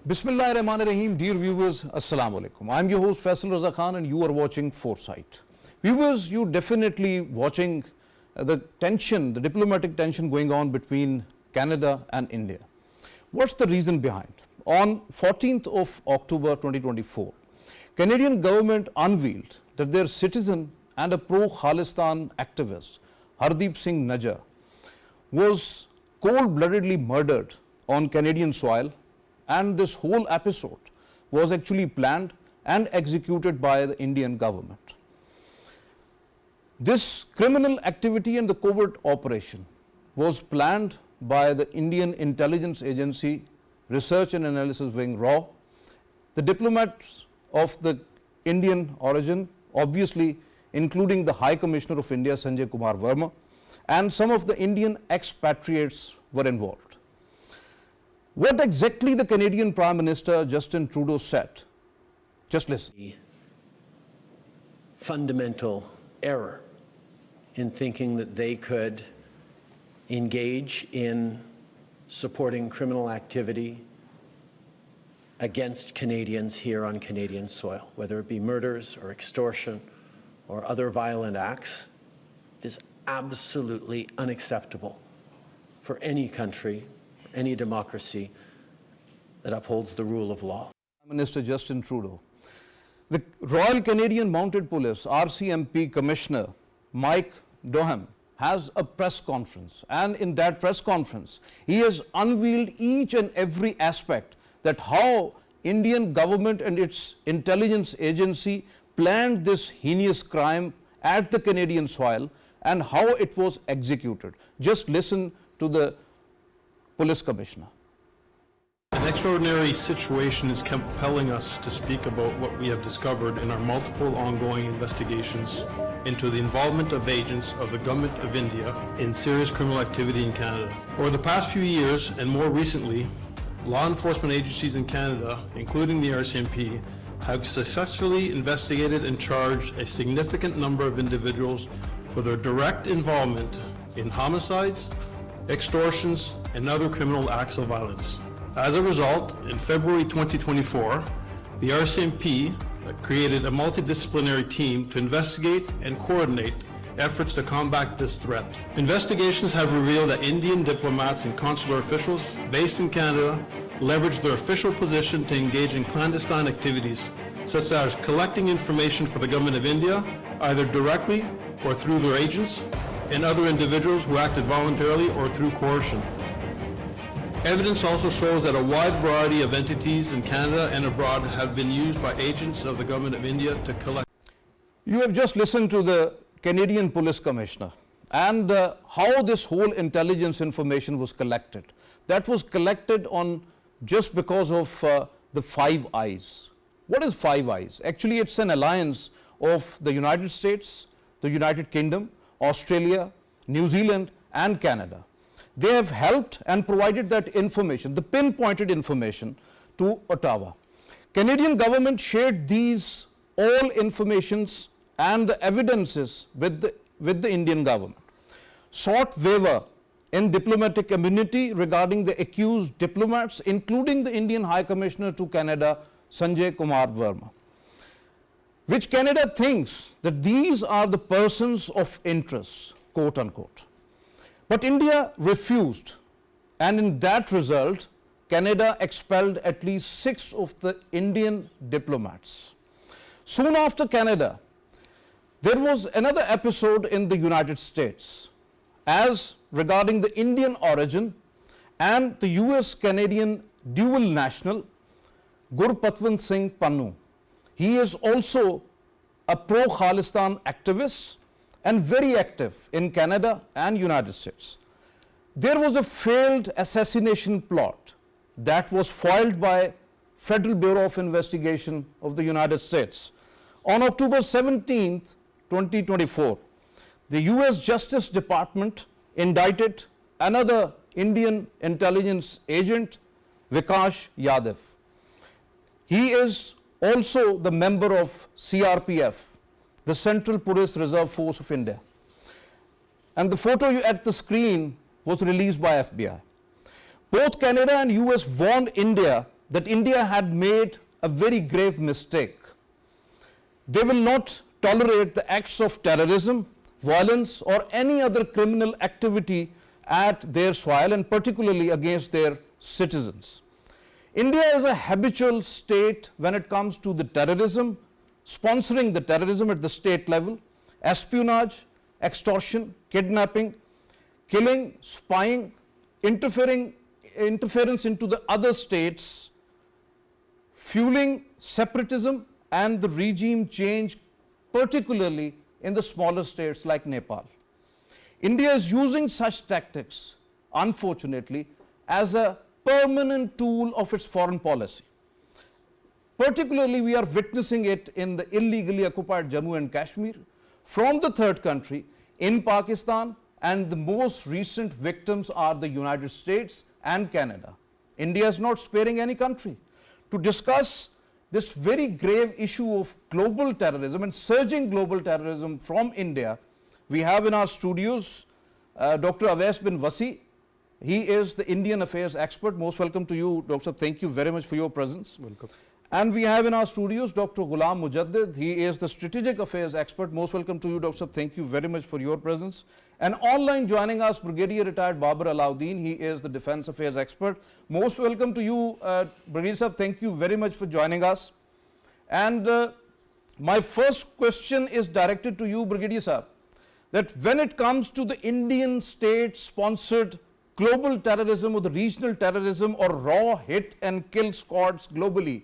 Bismillahirrahmanirrahim. Dear viewers, Assalamu alaikum. I am your host Faisal Raza Khan and you are watching Foresight. Viewers, you definitely watching the tension, the diplomatic tension going on between Canada and India. What's the reason behind? On 14th of October 2024, Canadian government unveiled that their citizen and a pro-Khalistan activist, Hardeep Singh Najjar, was cold-bloodedly murdered on Canadian soil, and this whole episode was actually planned and executed by the Indian government. This criminal activity and the covert operation was planned by the Indian Intelligence Agency Research and Analysis Wing RAW, the diplomats of the Indian origin, obviously including the High Commissioner of India Sanjay Kumar Verma, and some of the Indian expatriates were involved. What exactly the Canadian Prime Minister Justin Trudeau said? Just listen. The fundamental error in thinking that they could engage in supporting criminal activity against Canadians here on Canadian soil, whether it be murders or extortion or other violent acts. It is absolutely unacceptable for any country, any democracy that upholds the rule of law. Prime Minister Justin Trudeau. The Royal Canadian Mounted Police RCMP Commissioner Mike Doham has a press conference, and in that press conference he has unveiled each and every aspect that how Indian government and its intelligence agency planned this heinous crime at the Canadian soil and how it was executed. Just listen to the police commissioner. An extraordinary situation is compelling us to speak about what we have discovered in our multiple ongoing investigations into the involvement of agents of the Government of India in serious criminal activity in Canada. Over the past few years, and more recently, law enforcement agencies in Canada, including the RCMP, have successfully investigated and charged a significant number of individuals for their direct involvement in homicides, extortions, and other criminal acts of violence. As a result, in February 2024, the RCMP created a multidisciplinary team to investigate and coordinate efforts to combat this threat. Investigations have revealed that Indian diplomats and consular officials based in Canada leveraged their official position to engage in clandestine activities, such as collecting information for the Government of India, either directly or through their agents, and other individuals who acted voluntarily or through coercion. Evidence also shows that a wide variety of entities in Canada and abroad have been used by agents of the Government of India to collect. You have just listened to the Canadian Police Commissioner and how this whole intelligence information was collected. That was collected on just because of the Five Eyes. What is Five Eyes? Actually, it's an alliance of the United States, the United Kingdom, Australia, New Zealand, and Canada. They have helped and provided that information, the pinpointed information, to Ottawa. Canadian government shared these all informations and the evidences with the Indian government, sought waiver in diplomatic immunity regarding the accused diplomats, including the Indian High Commissioner to Canada, Sanjay Kumar Verma, which Canada thinks that these are the persons of interest, quote unquote. But India refused, and in that result, Canada expelled at least 6 of the Indian diplomats. Soon after Canada, there was another episode in the United States as regarding the Indian origin and the US-Canadian dual national Gurpatwant Singh Pannu. He is also a pro-Khalistan activist and very active in Canada and United States. There was a failed assassination plot that was foiled by Federal Bureau of Investigation of the United States. On October 17, 2024, the US Justice Department indicted another Indian intelligence agent, Vikas Yadav. He is also the member of CRPF, the Central Police Reserve Force of India. And the photo at the screen was released by FBI. Both Canada and US warned India that India had made a very grave mistake. They will not tolerate the acts of terrorism, violence, or any other criminal activity at their soil, and particularly against their citizens. India is a habitual state when it comes to the terrorism, sponsoring the terrorism at the state level, espionage, extortion, kidnapping, killing, spying, interference into the other states, fueling separatism and the regime change, particularly in the smaller states like Nepal. India is using such tactics, unfortunately, as a permanent tool of its foreign policy. Particularly, we are witnessing it in the illegally occupied Jammu and Kashmir, from the third country, in Pakistan, and the most recent victims are the United States and Canada. India is not sparing any country. To discuss this very grave issue of global terrorism and surging global terrorism from India, we have in our studios Dr. Awais bin Wasi. He is the Indian affairs expert. Most welcome to you, Dr. Thank you very much for your presence. Welcome. And we have in our studios Dr. Ghulam Mujaddid. He is the strategic affairs expert. Most welcome to you, Dr. Thank you very much for your presence. And online joining us, Brigadier retired Babar Alauddin. He is the defense affairs expert. Most welcome to you, Brigadier Sahab. Thank you very much for joining us. And my first question is directed to you, Brigadier Sahab, that when it comes to the Indian state-sponsored global terrorism or the regional terrorism or raw hit and kill squads globally,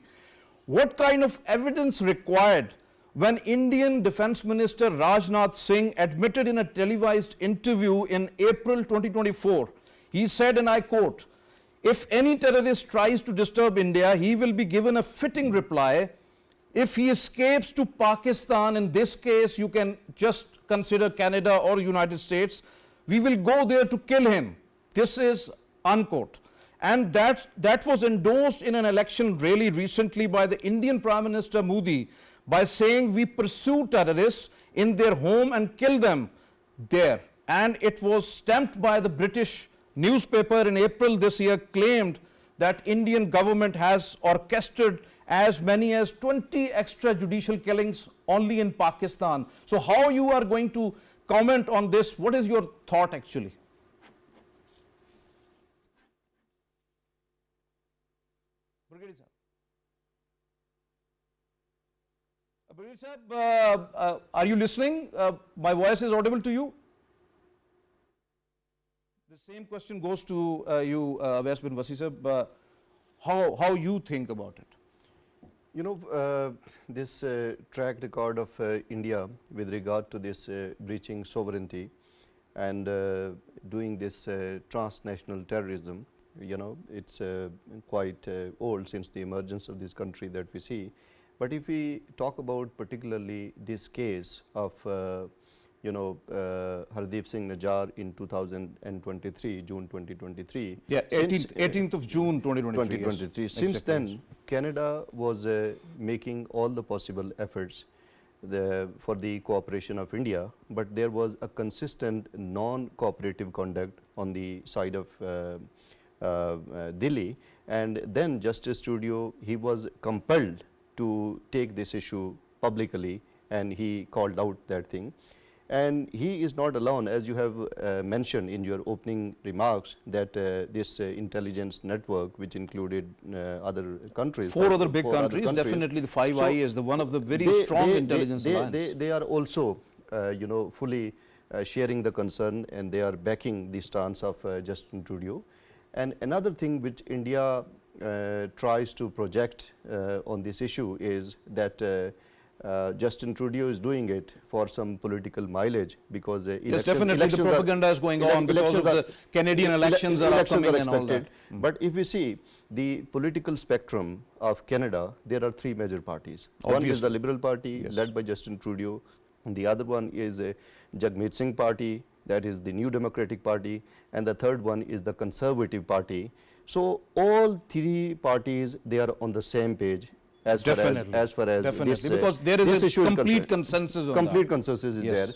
what kind of evidence required when Indian Defence Minister Rajnath Singh admitted in a televised interview in April 2024, he said, and I quote, "If any terrorist tries to disturb India, he will be given a fitting reply. If he escapes to Pakistan, in this case you can just consider Canada or United States, we will go there to kill him." This is unquote. And that was endorsed in an election really recently by the Indian Prime Minister Modi by saying we pursue terrorists in their home and kill them there. And it was stamped by the British newspaper in April this year, claimed that Indian government has orchestrated as many as 20 extrajudicial killings only in Pakistan. So how you are going to comment on this? What is your thought actually? Brigadier Sahab, are you listening? My voice is audible to you? The same question goes to you, Awais bin Wasi Sahab. How you think about it? You know, this track record of India with regard to this breaching sovereignty and doing this transnational terrorism, you know, it's quite old since the emergence of this country that we see. But if we talk about particularly this case of, you know, Hardeep Singh Najjar in 2023, June 2023. Yeah, 18th of June 2023. Yes. Since then, Canada was making all the possible efforts for the cooperation of India, but there was a consistent non-cooperative conduct on the side of Delhi, and then Justice Trudeau, he was compelled to take this issue publicly, and he called out that thing. And he is not alone, as you have mentioned in your opening remarks, that this intelligence network, which included other countries. Four other big countries, definitely the Five Eyes is the one of the very strong intelligence alliance. They are also, you know, fully sharing the concern, and they are backing the stance of Justin Trudeau. And another thing which India tries to project on this issue is that Justin Trudeau is doing it for some political mileage, because yes, definitely the propaganda is going on because of the Canadian elections are upcoming and all that. But if we see the political spectrum of Canada, there are three major parties. Obviously. One is the Liberal Party, yes, led by Justin Trudeau. And the other one is a Jagmeet Singh Party, that is the New Democratic Party, and the third one is the Conservative Party. So all three parties, they are on the same page as far as this, because there is a complete consensus on complete consensus is there.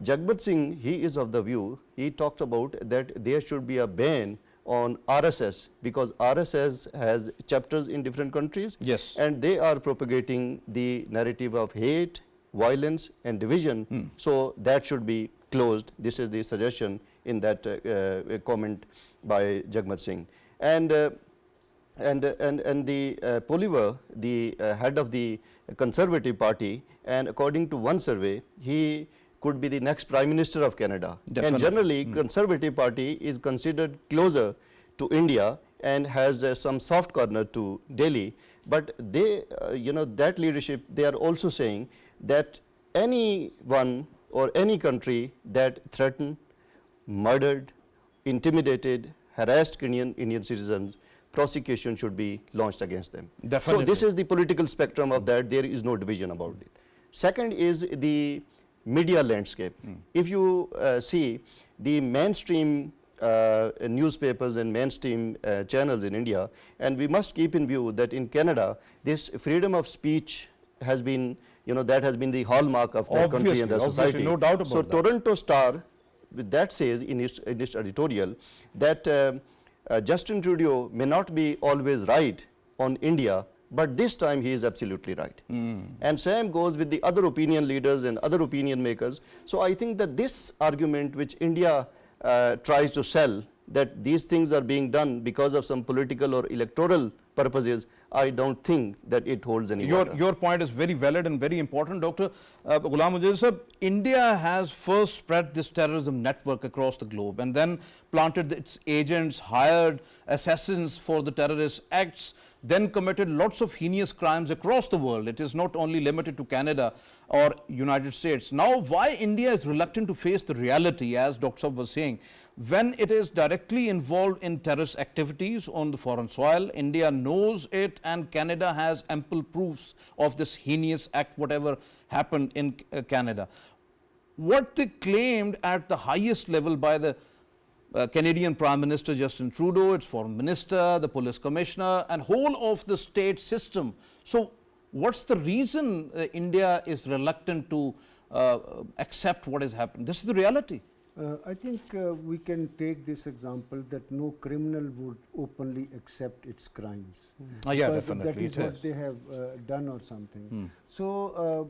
Jagmeet Singh, he is of the view, he talked about that there should be a ban on RSS, because RSS has chapters in different countries. Yes. And they are propagating the narrative of hate, violence and division. So that should be closed. This is the suggestion in that comment by Jagmeet Singh. And the Poliver, the head of the Conservative Party, and according to one survey, he could be the next Prime Minister of Canada. Definitely. And generally, Conservative Party is considered closer to India and has some soft corner to Delhi. But they, that leadership, they are also saying that anyone or any country that threatened, murdered, intimidated, harassed Indian citizens, prosecution should be launched against them. Definitely. So this is the political spectrum of that. There is no division about it. Second is the media landscape. If you see the mainstream newspapers and mainstream channels in India, and we must keep in view that in Canada, this freedom of speech has been, that has been the hallmark of that country and the society. No doubt about so that. Toronto Star, that says in its editorial that Justin Trudeau may not be always right on India, but this time he is absolutely right. And same goes with the other opinion leaders and other opinion makers. So I think that this argument which India tries to sell, that these things are being done because of some political or electoral purposes, I don't think that it holds any water. Your point is very valid and very important, Dr. Ghulam Mujaddid sir. India has first spread this terrorism network across the globe and then planted its agents, hired assassins for the terrorist acts, then committed lots of heinous crimes across the world. It is not only limited to Canada or United States. Now, why India is reluctant to face the reality, as Dr. Saab was saying, when it is directly involved in terrorist activities on the foreign soil? India knows it, and Canada has ample proofs of this heinous act, whatever happened in Canada. What they claimed at the highest level by the Canadian Prime Minister Justin Trudeau, its Foreign Minister, the Police Commissioner, and whole of the state system. So, what's the reason India is reluctant to accept what has happened? This is the reality. I think we can take this example that no criminal would openly accept its crimes. Yeah, Because definitely. that is what they have done or something. So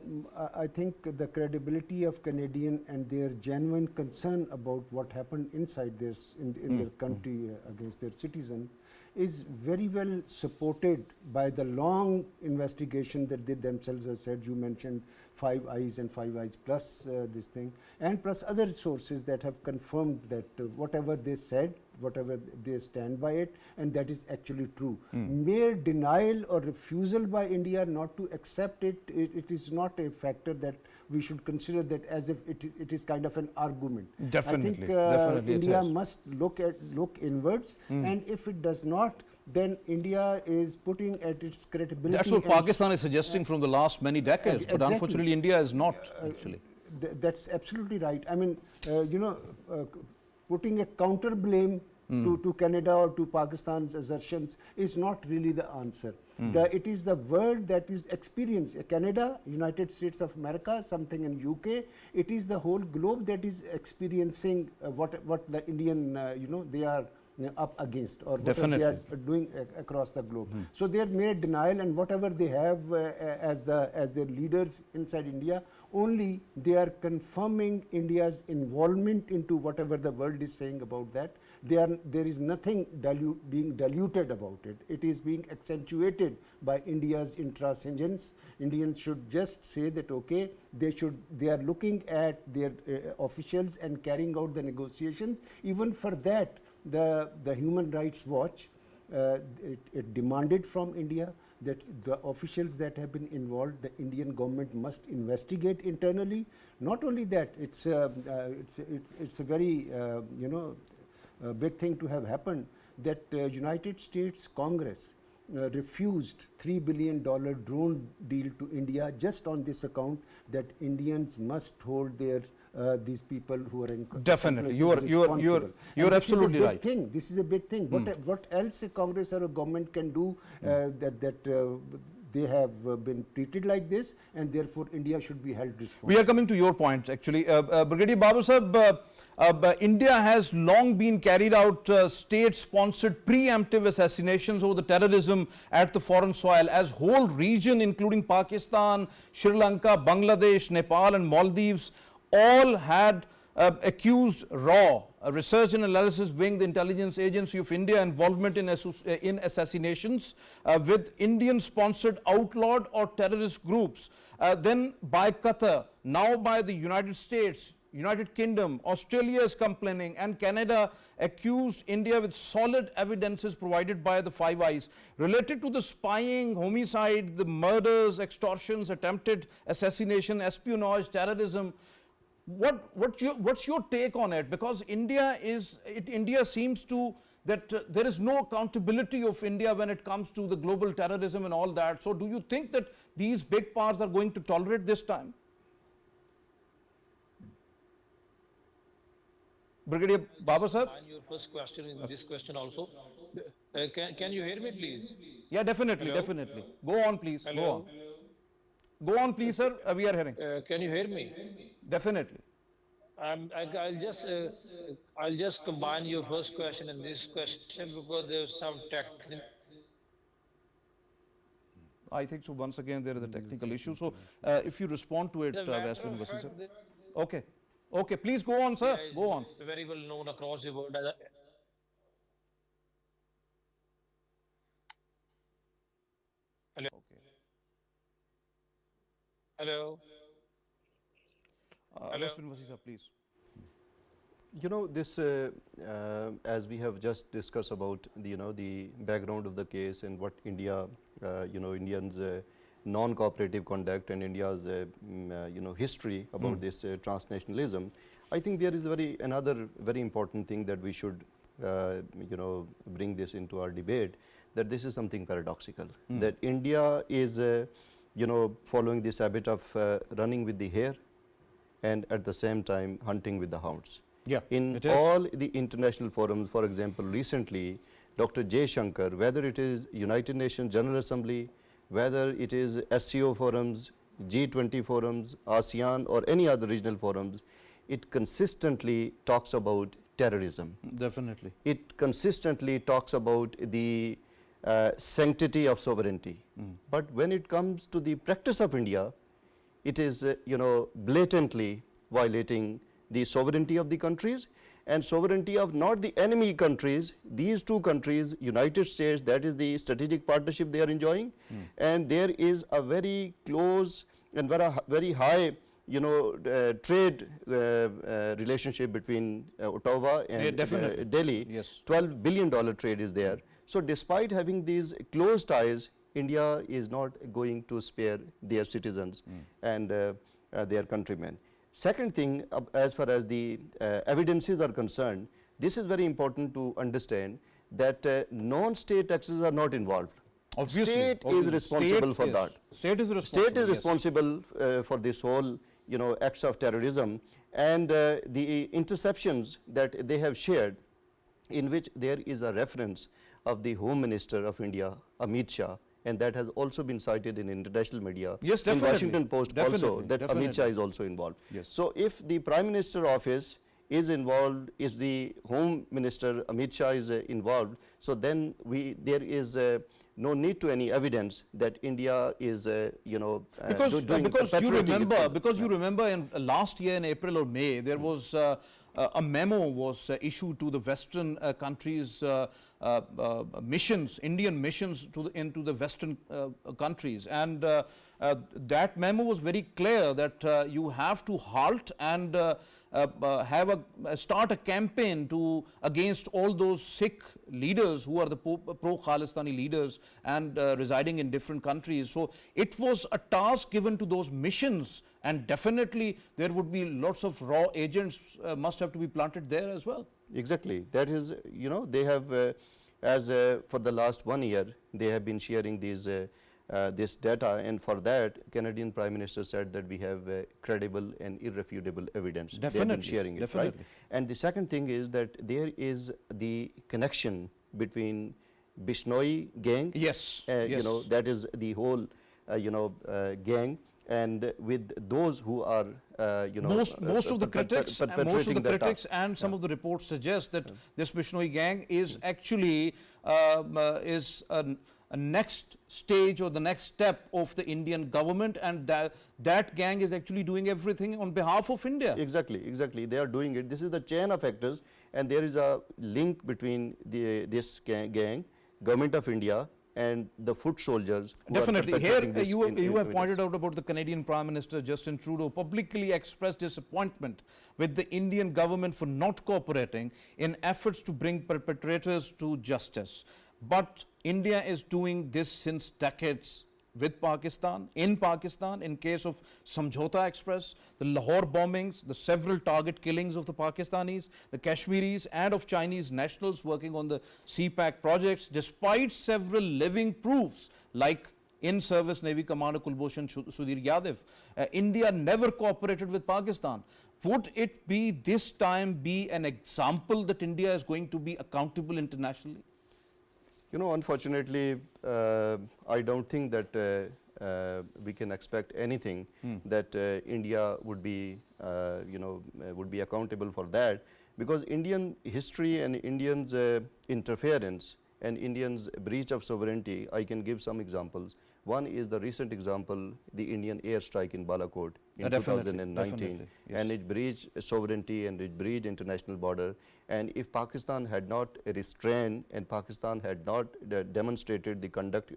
I think the credibility of Canadian and their genuine concern about what happened inside their in their country against their citizen is very well supported by the long investigation that they themselves have said. You mentioned 5 Eyes and 5 Eyes plus this thing, and plus other sources that have confirmed that whatever they said, whatever they stand by it, and that is actually true. Mere denial or refusal by India not to accept it, it is not a factor that we should consider that as if it is kind of an argument. Definitely, I think definitely India must look inwards, and if it does not, then India is putting at its credibility. That's what Pakistan is suggesting from the last many decades, but exactly. unfortunately India is not actually. That's absolutely right. I mean, putting a counter blame to Canada or to Pakistan's assertions is not really the answer. It is the world that is experienced. Canada, United States of America, something in UK. It is the whole globe that is experiencing what the Indian, they are up against, or what they are doing across the globe. So they are mere denial, and whatever they have as their leaders inside India, only they are confirming India's involvement into whatever the world is saying about that. There is nothing being diluted about it. It is being accentuated by India's intransigence. Indians should just say that okay, they are looking at their officials and carrying out the negotiations. Even for that, the Human Rights Watch it demanded from India that the officials that have been involved, the Indian government must investigate internally. Not only that, it's a very big thing to have happened, that United States Congress refused $3 billion drone deal to India just on this account that Indians must hold their these people who are in definitely you're absolutely right. This is a big thing. What else a Congress or a government can do that they have been treated like this, and therefore India should be held responsible. We are coming to your point actually. Brigadier Babar Sahib, India has long been carried out state-sponsored preemptive assassinations over the terrorism at the foreign soil, as whole region including Pakistan, Sri Lanka, Bangladesh, Nepal and Maldives all had accused RAW, Research and Analysis Wing, the intelligence agency of India, involvement in assassinations with Indian-sponsored outlawed or terrorist groups. Then by Qatar, now by the United States, United Kingdom, Australia is complaining, and Canada accused India with solid evidences provided by the Five Eyes related to the spying, homicide, the murders, extortions, attempted assassination, espionage, terrorism. What's your take on it? Because India seems to that there is no accountability of India when it comes to the global terrorism and all that. So do you think that these big powers are going to tolerate this time? Brigadier Babar Sahib? Your first question in this question also. Can you hear me, please? Yeah, definitely, Hello? definitely. Go on, please. Hello? Go on. Go on, please, sir. We are hearing. Can you hear me? Definitely. I'll just combine your first question and this question because there's some technical. I think so. Once again, there is a technical issue. So, if you respond to it, Wasi sir. Okay. Okay, please go on, sir. Go on. Very well known across the world as a, hello. Okay. Hello. Wasi sir, please. You know, this, as we have just discussed about the background of the case and what India, Indians' non-cooperative conduct and India's history about this transnationalism, I think there is another very important thing that we should bring this into our debate, that this is something paradoxical, that India is following this habit of running with the hare and at the same time hunting with the hounds. Yeah, in all the international forums, for example, recently Dr. J. Shankar, whether it is United Nations General Assembly, whether it is SCO forums, G20 forums, ASEAN or any other regional forums, it consistently talks about terrorism. Definitely. It consistently talks about the sanctity of sovereignty. But when it comes to the practice of India, it is blatantly violating the sovereignty of the countries and sovereignty of not the enemy countries, these two countries, United States, that is the strategic partnership they are enjoying, and there is a very close and very high trade relationship between Ottawa and Delhi. Yes. $12 billion trade is there. So despite having these close ties, India is not going to spare their citizens and their countrymen. Second thing, as far as the evidences are concerned, this is very important to understand that non-state actors are not involved. Obviously, State is responsible for that. State is responsible. State is responsible for this whole, acts of terrorism, and the interceptions that they have shared, in which there is a reference of the Home Minister of India, Amit Shah, and that has also been cited in international media. Yes, in definitely. Washington Post also, that Definitely. Amit Shah is also involved. Yes. So if the Prime Minister office is involved, is the Home Minister Amit Shah is involved, so then there is no need to any evidence that India is because you remember in last year in April or May there was a memo was issued to the Western countries, missions, Indian missions into the Western countries, and that memo was very clear that you have to halt and start a campaign against all those Sikh leaders who are the pro-Khalistani leaders and residing in different countries. So it was a task given to those missions, and definitely there would be lots of raw agents must have to be planted there as well. Exactly. That is, they have, for the last 1 year, they have been sharing these this data, and for that, Canadian Prime Minister said that we have credible and irrefutable evidence. Definitely. They have been sharing it, Definitely. right? And the second thing is that there is the connection between Bishnoi gang. Yes. That is the whole gang, and with those who are most of the critics perpetrating and some of the reports suggest that this Bishnoi gang is actually is a next stage or the next step of the Indian government, and that gang is actually doing everything on behalf of India. Exactly, they are doing it. This is the chain of actors, and there is a link between this gang, government of India, and the foot soldiers who Definitely. are Here perpetrating this you have in pointed out about the Canadian Prime Minister Justin Trudeau publicly expressed disappointment with the Indian government for not cooperating in efforts to bring perpetrators to justice. But India is doing this since decades with Pakistan, in case of Samjhota Express, the Lahore bombings, the several target killings of the Pakistanis, the Kashmiris and of Chinese nationals working on the CPAC projects, despite several living proofs like in-service Navy Commander Kulbhushan Sudhir Yadav. India never cooperated with Pakistan. Would it be this time be an example that India is going to be accountable internationally? Unfortunately, I don't think that we can expect anything that India would be, would be accountable for that, because Indian history and Indians' interference and Indians' breach of sovereignty, I can give some examples. One is the recent example, the Indian airstrike in Balakot in 2019, yes. And it breached sovereignty and it breached international border. And if Pakistan had not restrained and Pakistan had not demonstrated the conduct,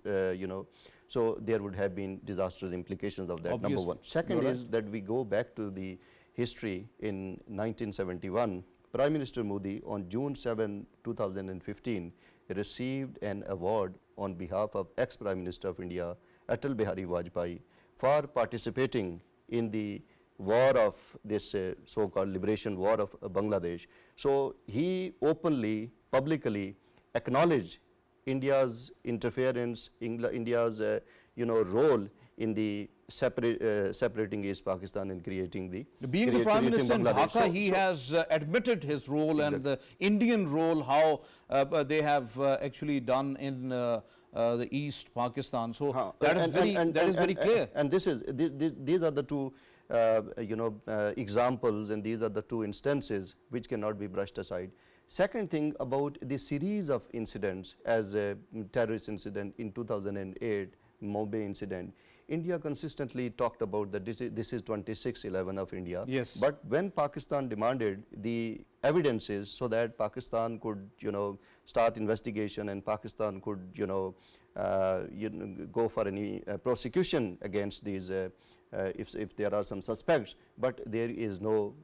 so there would have been disastrous implications of that. Obviously. Number one. Second is that we go back to the history in 1971. Prime Minister Modi on June 7, 2015 received an award on behalf of ex-Prime Minister of India, Atal Bihari Vajpayee, for participating in the war of this so-called liberation war of Bangladesh. So he openly, publicly acknowledged India's interference, India's role in the separating East Pakistan and creating the being the Prime Minister in Dhaka, he So has admitted his role and the Indian role, how they have actually done in the East Pakistan. So that is very clear. And these are the two examples, and these are the two instances which cannot be brushed aside. Second thing about the series of incidents, as a terrorist incident in 2008, Mumbai incident, India consistently talked about that this is 26/11 of India. Yes. But when Pakistan demanded the evidences so that Pakistan could, start investigation and Pakistan could, go for any prosecution against these, if there are some suspects, but there is no,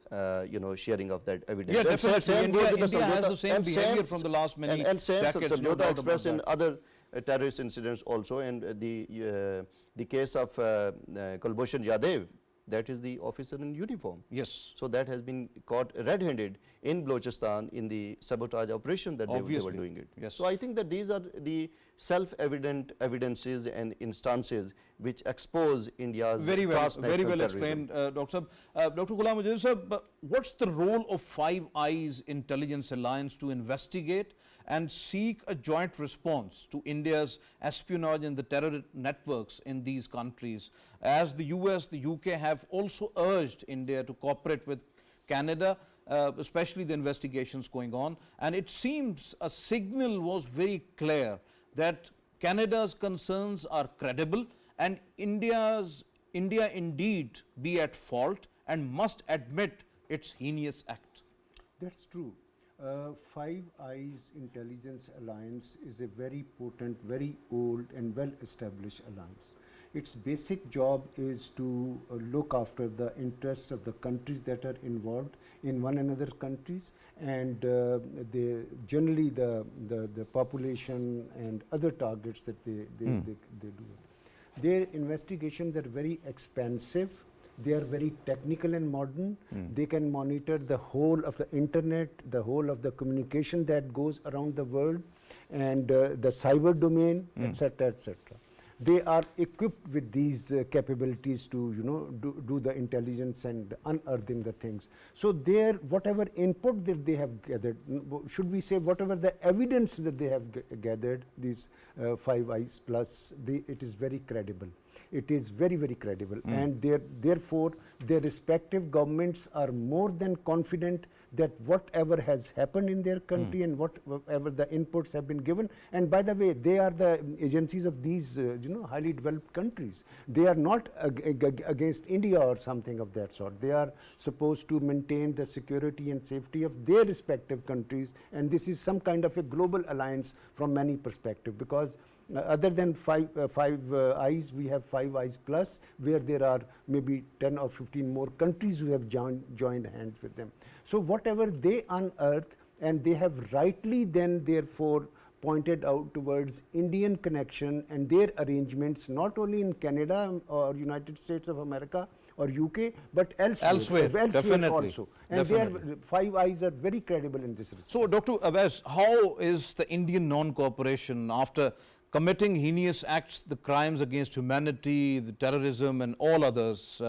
sharing of that evidence. Yeah, definitely. Same India goes with the has the Samjhota- same and behavior from the last many and same decades, no Samjhota doubt Express about and that. other terrorist incidents also, and the case of Kulbhushan Yadav, that is the officer in uniform. Yes. So that has been caught red-handed in Balochistan in the sabotage operation that they were doing it. Yes. So I think that these are the self-evident evidences and instances which expose India's Very well transnational explained, Dr. Sahab. Dr. Ghulam, Mujaddid, what's the role of Five Eyes Intelligence Alliance to investigate and seek a joint response to India's espionage and the terror networks in these countries, as the US, the UK have also urged India to cooperate with Canada, especially the investigations going on, and it seems a signal was very clear that Canada's concerns are credible and India indeed be at fault and must admit its heinous act. That's true. Five Eyes Intelligence Alliance is a very potent, very old and well-established alliance. Its basic job is to look after the interests of the countries that are involved in one another countries, and generally the population and other targets that they do. Their investigations are very expansive. They are very technical and modern. They can monitor the whole of the internet, the whole of the communication that goes around the world, and the cyber domain, etc., etc. They are equipped with these capabilities to, do the intelligence and unearthing the things. So their whatever input that they have gathered, should we say whatever the evidence that they have gathered, these Five Eyes plus, it is very credible. it is very, very credible. And therefore, their respective governments are more than confident that whatever has happened in their country and whatever the inputs have been given, and by the way, they are the agencies of these highly developed countries. They are not against India or something of that sort. They are supposed to maintain the security and safety of their respective countries, and this is some kind of a global alliance from many perspectives, because other than five eyes, we have Five Eyes Plus, where there are maybe 10 or 15 more countries who have joined hands with them. So whatever they unearth, and they have rightly then therefore pointed out towards Indian connection and their arrangements, not only in Canada or United States of America or UK, but elsewhere definitely, also. And their Five Eyes are very credible in this respect. So, Dr. Awais, how is the Indian non-cooperation, after committing heinous acts, the crimes against humanity, the terrorism and all others,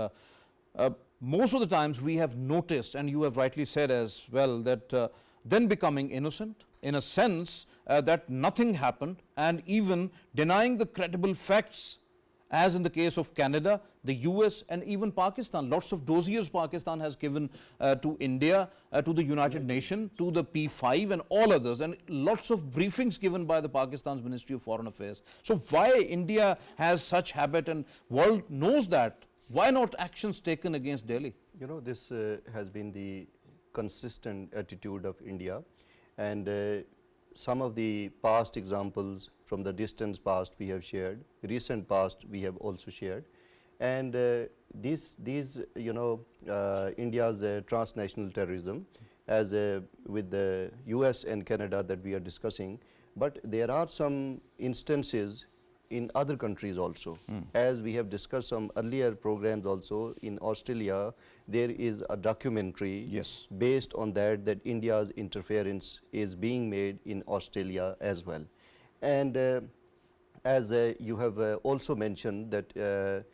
most of the times we have noticed, and you have rightly said as well, that then becoming innocent, in a sense that nothing happened, and even denying the credible facts, as in the case of Canada, the US and even Pakistan. Lots of dossiers Pakistan has given to India, to the United Nations, to the P5 and all others, and lots of briefings given by the Pakistan's Ministry of Foreign Affairs. So why India has such habit, and world knows that, why not actions taken against Delhi? You know, this has been the consistent attitude of India, and some of the past examples from the distant past we have shared, recent past we have also shared, and these India's transnational terrorism, as with the US and Canada that we are discussing, but there are some instances in other countries also. As we have discussed some earlier programs also, in Australia there is a documentary based on that India's interference is being made in Australia as well. And as you have also mentioned that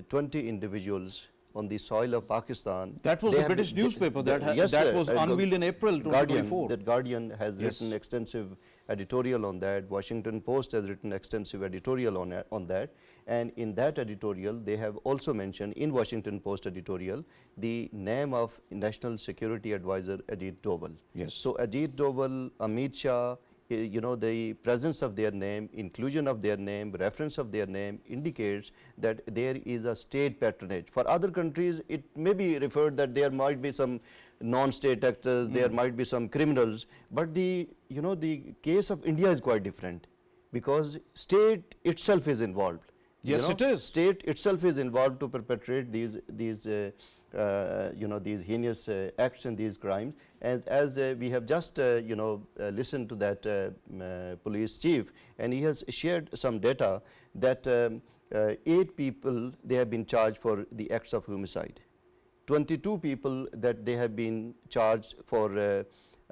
20 individuals on the soil of Pakistan. That was the British newspaper that was unveiled in April 2024. That Guardian has written extensive editorial on that. Washington Post has written extensive editorial on that. And in that editorial, they have also mentioned, in Washington Post editorial, the name of National Security Advisor Ajit Doval. So Ajit Doval, Amit Shah, the presence of their name, inclusion of their name, reference of their name indicates that there is a state patronage. For other countries, it may be referred that there might be some non-state actors, there might be some criminals, but the case of India is quite different, because state itself is involved. It is. State itself is involved to perpetrate these heinous acts and these crimes. And as we have just listened to that police chief, and he has shared some data that 8 people, they have been charged for the acts of homicide. 22 people that they have been charged for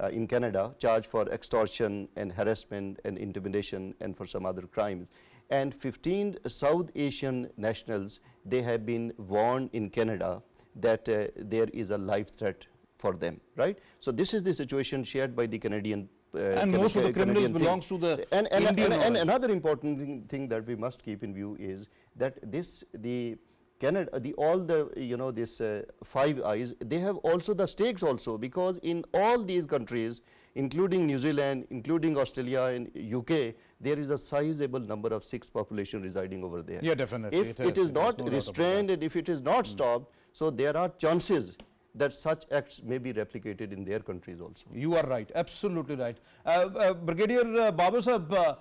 in Canada, charged for extortion and harassment and intimidation and for some other crimes. And 15 South Asian nationals, they have been warned in Canada that there is a life threat for them, right? So this is the situation shared by the Canadian and most of the criminals belongs to the Indian. And another important thing that we must keep in view is that all the Five Eyes, they have also the stakes also, because in all these countries, including New Zealand, including Australia and UK, there is a sizable number of Sikhs population residing over there. Yeah, definitely. If it is not restrained and if it is not stopped, so there are chances that such acts may be replicated in their countries also. You are right, absolutely right. Brigadier Babar Sahab,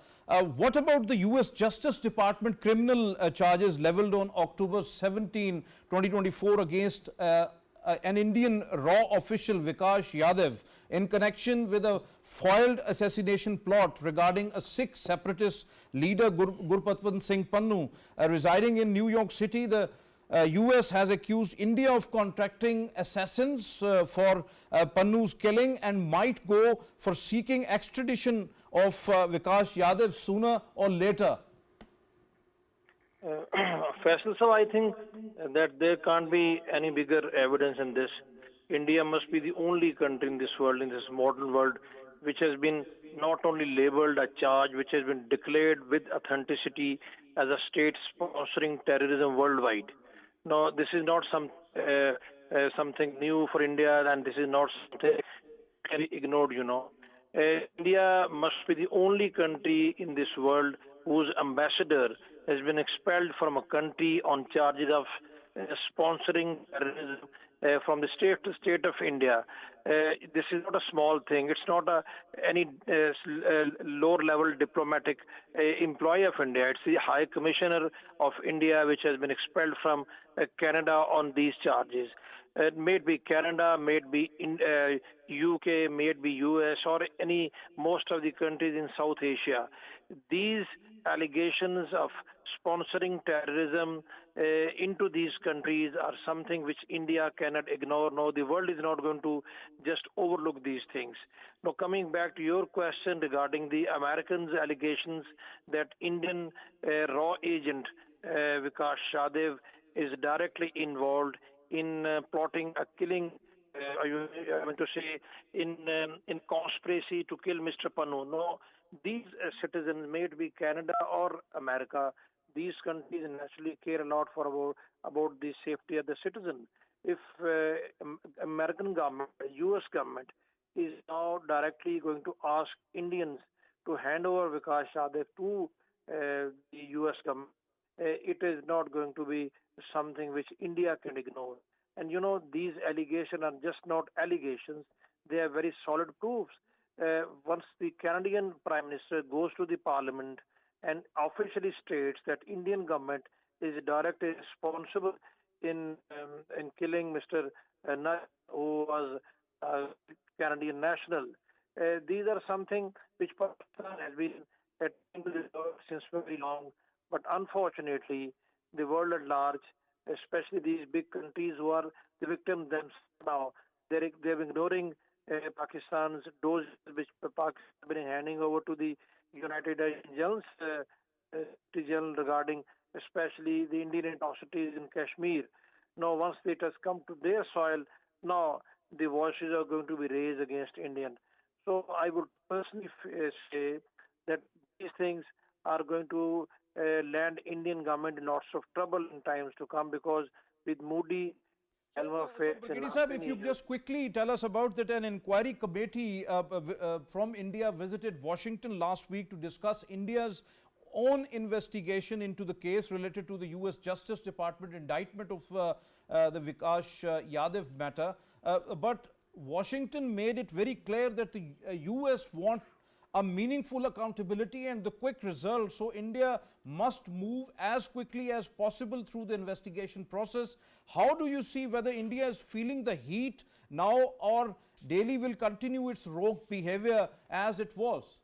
what about the US Justice Department criminal charges leveled on October 17, 2024 against an Indian raw official, Vikas Yadav, in connection with a foiled assassination plot regarding a Sikh separatist leader, Gurpatwant Singh Pannu, residing in New York City? The US has accused India of contracting assassins for Pannu's killing, and might go for seeking extradition of Vikas Yadav sooner or later. Faisal, so I think that there can't be any bigger evidence in this. India must be the only country in this world, in this modern world, which has been not only labeled a charge, which has been declared with authenticity as a state sponsoring terrorism worldwide. No, this is not something new for India, and this is not something can be ignored. India must be the only country in this world whose ambassador has been expelled from a country on charges of sponsoring terrorism from the state of India. This is not a small thing. It's not any lower level diplomatic employee of India. It's the High Commissioner of India which has been expelled from Canada on these charges. May it be Canada, may it be in UK, may it be US, or most of the countries in South Asia. These allegations of sponsoring terrorism into these countries are something which India cannot ignore. No, the world is not going to just overlook these things. Now, coming back to your question regarding the Americans' allegations that Indian raw agent Vikas Shahdev is directly involved in plotting a killing, I meant to say, in conspiracy to kill Mr. Panu. No, these citizens, may it be Canada or America, these countries naturally care a lot about the safety of the citizen. If American government, US government, is now directly going to ask Indians to hand over Vikas Shahdev to the US government, it is not going to be something which India can ignore. And these allegations are just not allegations, they are very solid proofs. Once the Canadian Prime Minister goes to the Parliament and officially states that Indian government is directly responsible in killing Mr. Nath, who was a Canadian national, these are something which Pakistan has been attempting since very long. But unfortunately, the world at large, especially these big countries who are the victims themselves now, they're ignoring Pakistan's doses which Pakistan has been handing over to the United Nations General regarding especially the Indian atrocities in Kashmir. Now, once it has come to their soil, now the voices are going to be raised against Indian. So I would personally say that these things are going to land Indian government in lots of trouble in times to come, because with Moody, Brigadier Sahib, if you just quickly tell us about that, an inquiry committee from India visited Washington last week to discuss India's own investigation into the case related to the US Justice Department indictment of the Vikas Yadav matter. But Washington made it very clear that the US want a meaningful accountability and the quick result. So India must move as quickly as possible through the investigation process. How do you see whether India is feeling the heat now, or Delhi will continue its rogue behavior as it was?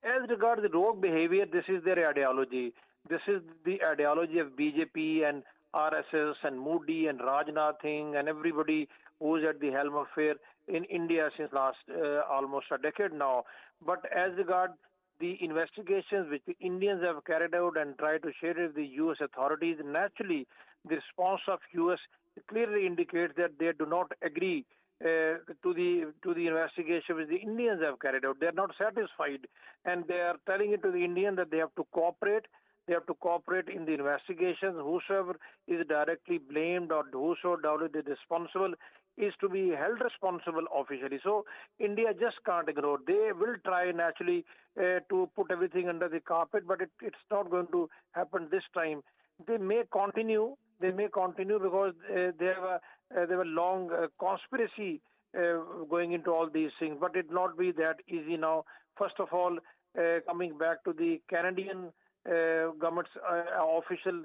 As regards the rogue behavior, this is their ideology. This is the ideology of BJP and RSS and Moody and Rajnath Singh and everybody who is at the helm of affair in India since last almost a decade now. But as regard the investigations which the Indians have carried out and tried to share with the US authorities, naturally the response of US clearly indicates that they do not agree to the investigation which the Indians have carried out. They are not satisfied, and they are telling it to the Indians that they have to cooperate. They have to cooperate in the investigations. Whosoever is directly blamed or whosoever is responsible is to be held responsible officially. So India just can't ignore. They will try naturally to put everything under the carpet, but it's not going to happen this time. They may continue. They may continue because they have a long conspiracy going into all these things. But it will not be that easy now. First of all, coming back to the Canadian government's official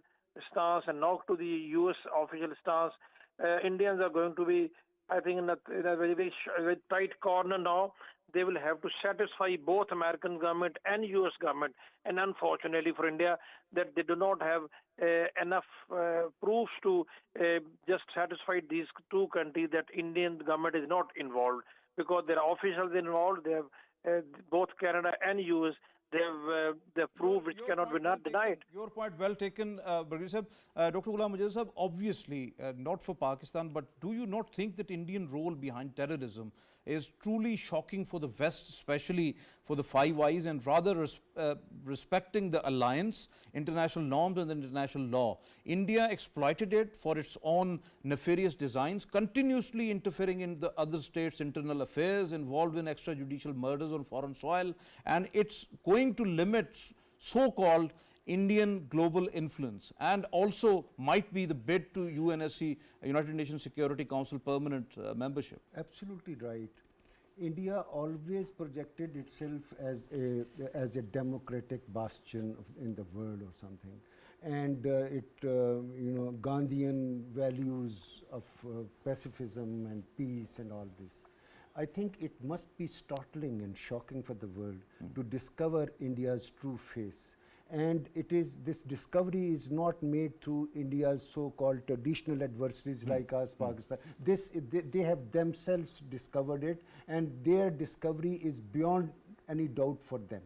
stance and now to the US official stance, Indians are going to be, I think, in a very tight corner now. They will have to satisfy both American government and US government. And unfortunately for India, that they do not have enough proofs to just satisfy these two countries that Indian government is not involved, because there are officials involved. They have both Canada and US. they've proved which cannot be not denied. Your point well taken, Brigadier Sahib. Dr. Ghulam Mujaddid Sahib, obviously not for Pakistan, but do you not think that Indian role behind terrorism is truly shocking for the West, especially for the Five Eyes, and rather respecting the alliance, international norms and the international law? India exploited it for its own nefarious designs, continuously interfering in the other states' internal affairs, involved in extrajudicial murders on foreign soil, and it's going to limit so-called Indian global influence, and also might be the bid to UNSC, United Nations Security Council permanent membership. Absolutely right. India always projected itself as a democratic bastion in the world or something, and Gandhian values of pacifism and peace and all this. I think it must be startling and shocking for the world to discover India's true face. And this discovery is not made through India's so-called traditional adversaries like us, Pakistan. They have themselves discovered it, and their discovery is beyond any doubt for them.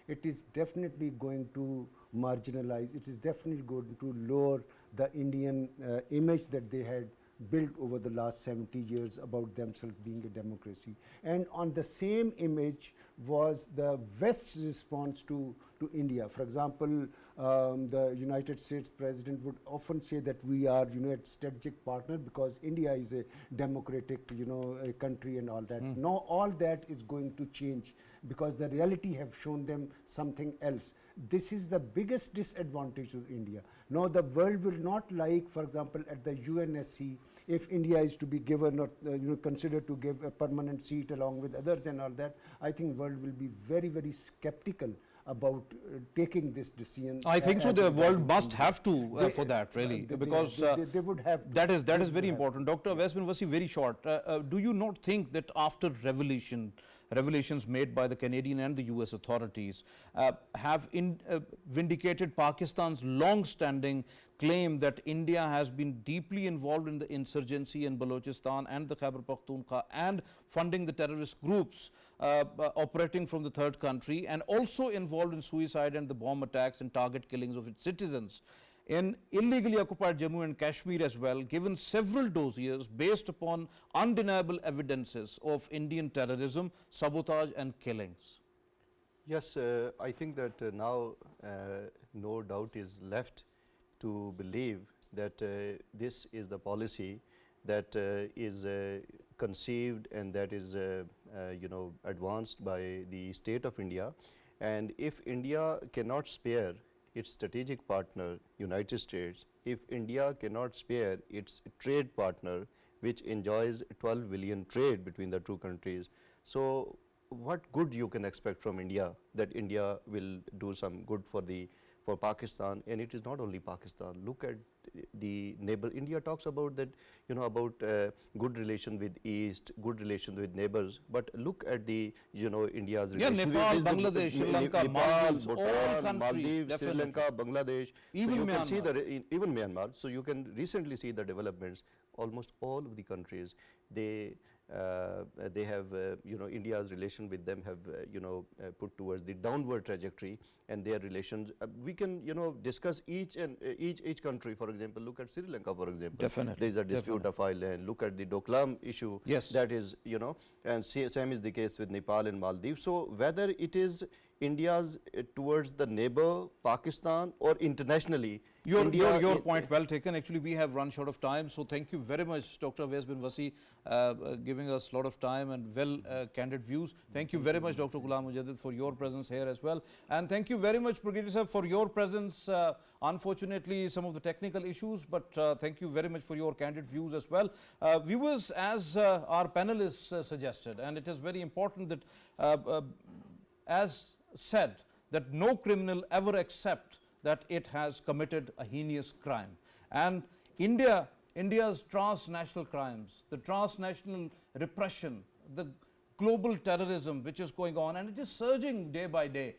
It is definitely going to marginalize, it is definitely going to lower the Indian image that they had built over the last 70 years about themselves being a democracy. And on the same image was the West's response to India. For example, the United States President would often say that we are a strategic partner because India is a democratic a country and all that. Now all that is going to change because the reality have shown them something else. This is the biggest disadvantage of India. Now the world will not like, for example, at the UNSC, if India is to be given or considered to give a permanent seat along with others and all that, I think world will be very, very skeptical about taking this decision. I think so. The world must have to for that, really, because they would have to. That is very important. Dr. Awais bin Wasi, very short. Do you not think that after revelations made by the Canadian and the US authorities have vindicated Pakistan's long-standing claim that India has been deeply involved in the insurgency in Balochistan and the Khyber Pakhtunkhwa and funding the terrorist groups operating from the third country, and also involved in suicide and the bomb attacks and target killings of its citizens in illegally occupied Jammu and Kashmir as well, given several dossiers based upon undeniable evidences of Indian terrorism, sabotage and killings? Yes, I think that now no doubt is left to believe that this is the policy that is conceived and that is advanced by the state of India. And if India cannot spare its strategic partner United States, if India cannot spare its trade partner which enjoys 12 billion trade between the two countries, so what good you can expect from India, that India will do some good for Pakistan? And it is not only Pakistan. Look at the neighbor. India talks about that, about good relation with East, good relation with neighbors. But look at the, India's relation Nepal, with Bangladesh, Sri Lanka, Maldives, all Bhutan, countries, Maldives, Sri Lanka, Bangladesh. Even so you Myanmar. can see even Myanmar. So you can recently see the developments. Almost all of the countries, they have, India's relation with them have, put towards the downward trajectory, and their relations. We can, discuss each country. For example, look at Sri Lanka. For example, Definitely. there is a dispute of island. Look at the Doklam issue. Yes. That is, and same is the case with Nepal and Maldives. So whether it is India's towards the neighbor Pakistan or internationally, your point well taken. Actually, we have run short of time, so thank you very much, Dr. Awais bin Wasi, giving us a lot of time and well candid views. Thank you very much, Dr. Ghulam Mujaddid, for your presence here as well, and thank you very much, Brigadier Sahib, for your presence. Unfortunately, some of the technical issues, but thank you very much for your candid views as well. Viewers, as our panelists suggested, and it is very important that, as said, that no criminal ever accept that it has committed a heinous crime. And India's transnational crimes, the transnational repression, the global terrorism which is going on, and it is surging day by day.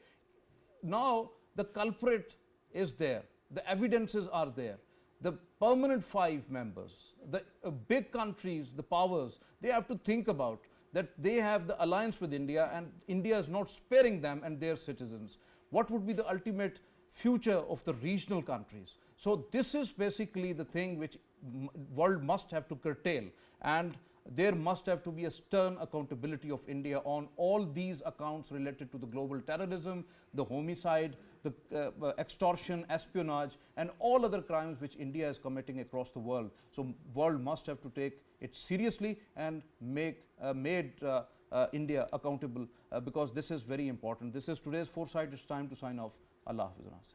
Now the culprit is there, the evidences are there. The permanent 5 members, the big countries, the powers, they have to think about that they have the alliance with India and India is not sparing them and their citizens? What would be the ultimate future of the regional countries? So this is basically the thing which world must have to curtail, and there must have to be a stern accountability of India on all these accounts related to the global terrorism, the homicide, the extortion, espionage, and all other crimes which India is committing across the world. So world must have to take it seriously and made India accountable, because this is very important. This is today's Foresight. It's time to sign off. Allah Hafiz.